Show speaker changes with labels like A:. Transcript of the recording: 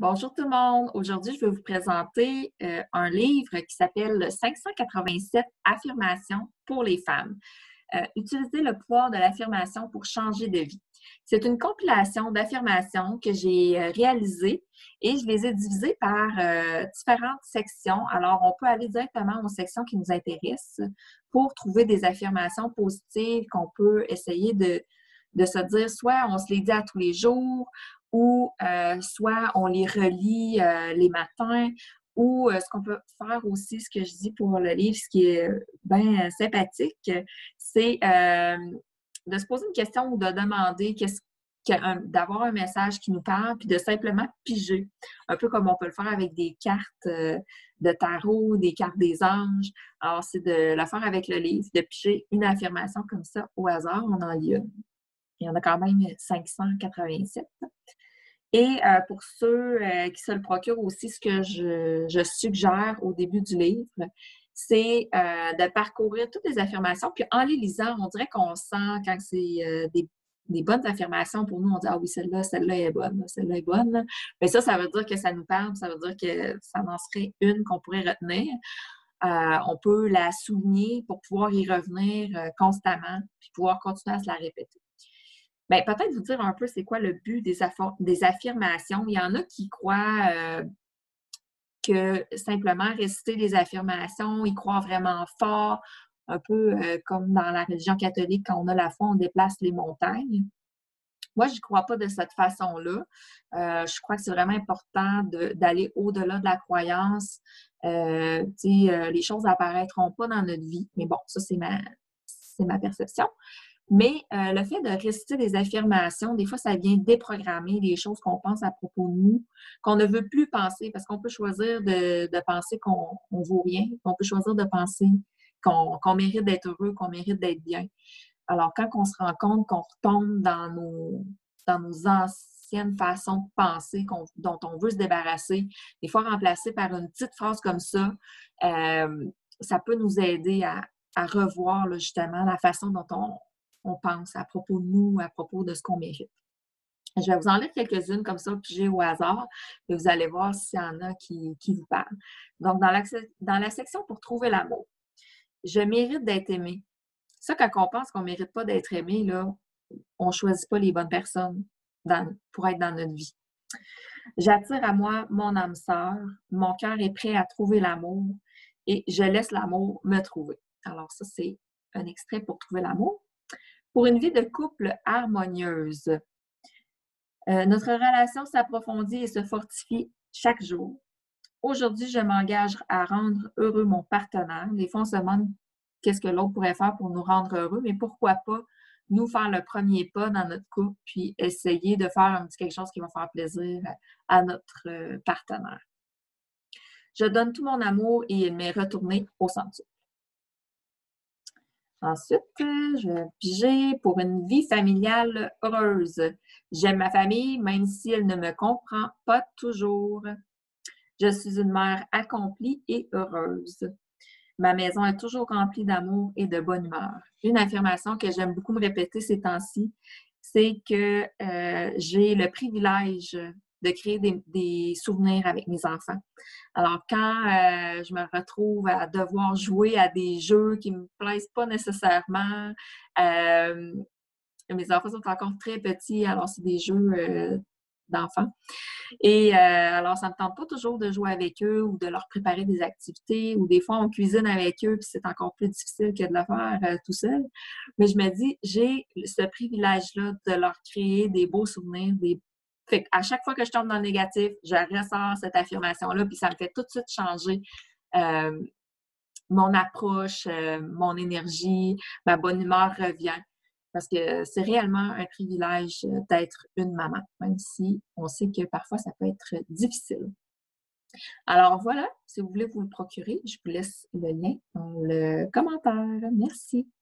A: Bonjour tout le monde. Aujourd'hui, je vais vous présenter un livre qui s'appelle 587 affirmations pour les femmes. Utiliser le pouvoir de l'affirmation pour changer de vie. C'est une compilation d'affirmations que j'ai réalisées et je les ai divisées par différentes sections. Alors, on peut aller directement aux sections qui nous intéressent pour trouver des affirmations positives qu'on peut essayer de se dire, soit on se les dit à tous les jours, ou soit on les relit les matins, ou ce qu'on peut faire aussi, ce que je dis pour le livre, ce qui est bien sympathique, c'est de se poser une question ou de demander d'avoir un message qui nous parle, puis de simplement piger, un peu comme on peut le faire avec des cartes de tarot, des cartes des anges. Alors, c'est de le faire avec le livre, de piger une affirmation comme ça au hasard, on en lit une. Il y en a quand même 587. Et pour ceux qui se le procurent aussi, ce que je suggère au début du livre, c'est de parcourir toutes les affirmations. Puis en les lisant, on dirait qu'on sent quand c'est des bonnes affirmations pour nous, on dit ah oui, celle-là est bonne, celle-là est bonne. Mais ça veut dire que ça nous parle, ça veut dire que ça en serait une qu'on pourrait retenir. On peut la souligner pour pouvoir y revenir constamment, puis pouvoir continuer à se la répéter. Bien, peut-être vous dire un peu c'est quoi le but des affirmations. Il y en a qui croient que simplement réciter des affirmations, ils croient vraiment fort, un peu comme dans la religion catholique, quand on a la foi, on déplace les montagnes. Moi, je n'y crois pas de cette façon-là. Je crois que c'est vraiment important d'aller au-delà de la croyance. Les choses n'apparaîtront pas dans notre vie. Mais bon, ça, c'est ma perception. Mais le fait de réciter des affirmations, des fois, ça vient déprogrammer des choses qu'on pense à propos de nous, qu'on ne veut plus penser, parce qu'on peut choisir de penser qu'on ne vaut rien, on peut choisir de penser qu'on mérite d'être heureux, qu'on mérite d'être bien. Alors, quand on se rend compte qu'on retombe dans nos anciennes façons de penser dont on veut se débarrasser, des fois remplacées par une petite phrase comme ça peut nous aider à revoir là, justement la façon dont on pense à propos de nous, à propos de ce qu'on mérite. Je vais vous en lire quelques-unes comme ça, pigées au hasard, et vous allez voir s'il y en a qui vous parlent. Donc, dans la section pour trouver l'amour, je mérite d'être aimé. Ça, quand on pense qu'on ne mérite pas d'être aimé, là, on ne choisit pas les bonnes personnes pour être dans notre vie. J'attire à moi mon âme sœur, mon cœur est prêt à trouver l'amour et je laisse l'amour me trouver. Alors ça, c'est un extrait pour trouver l'amour. Pour une vie de couple harmonieuse, notre relation s'approfondit et se fortifie chaque jour. Aujourd'hui, je m'engage à rendre heureux mon partenaire. Des fois, on se demande qu'est-ce que l'autre pourrait faire pour nous rendre heureux, mais pourquoi pas nous faire le premier pas dans notre couple, puis essayer de faire un petit quelque chose qui va faire plaisir à notre partenaire. Je donne tout mon amour et il m'est retourné au centuple. Ensuite, je vais piger pour une vie familiale heureuse. J'aime ma famille, même si elle ne me comprend pas toujours. Je suis une mère accomplie et heureuse. Ma maison est toujours remplie d'amour et de bonne humeur. Une affirmation que j'aime beaucoup me répéter ces temps-ci, c'est que j'ai le privilège de créer des souvenirs avec mes enfants. Alors, quand je me retrouve à devoir jouer à des jeux qui ne me plaisent pas nécessairement, mes enfants sont encore très petits, alors c'est des jeux d'enfants. Et alors, ça ne me tente pas toujours de jouer avec eux ou de leur préparer des activités, ou des fois, on cuisine avec eux, puis c'est encore plus difficile que de le faire tout seul. Mais je me dis, j'ai ce privilège-là de leur créer des beaux souvenirs. Fait qu'à chaque fois que je tombe dans le négatif, je ressors cette affirmation-là, puis ça me fait tout de suite changer mon approche, mon énergie, ma bonne humeur revient. Parce que c'est réellement un privilège d'être une maman, même si on sait que parfois ça peut être difficile. Alors voilà, si vous voulez vous le procurer, je vous laisse le lien dans le commentaire. Merci.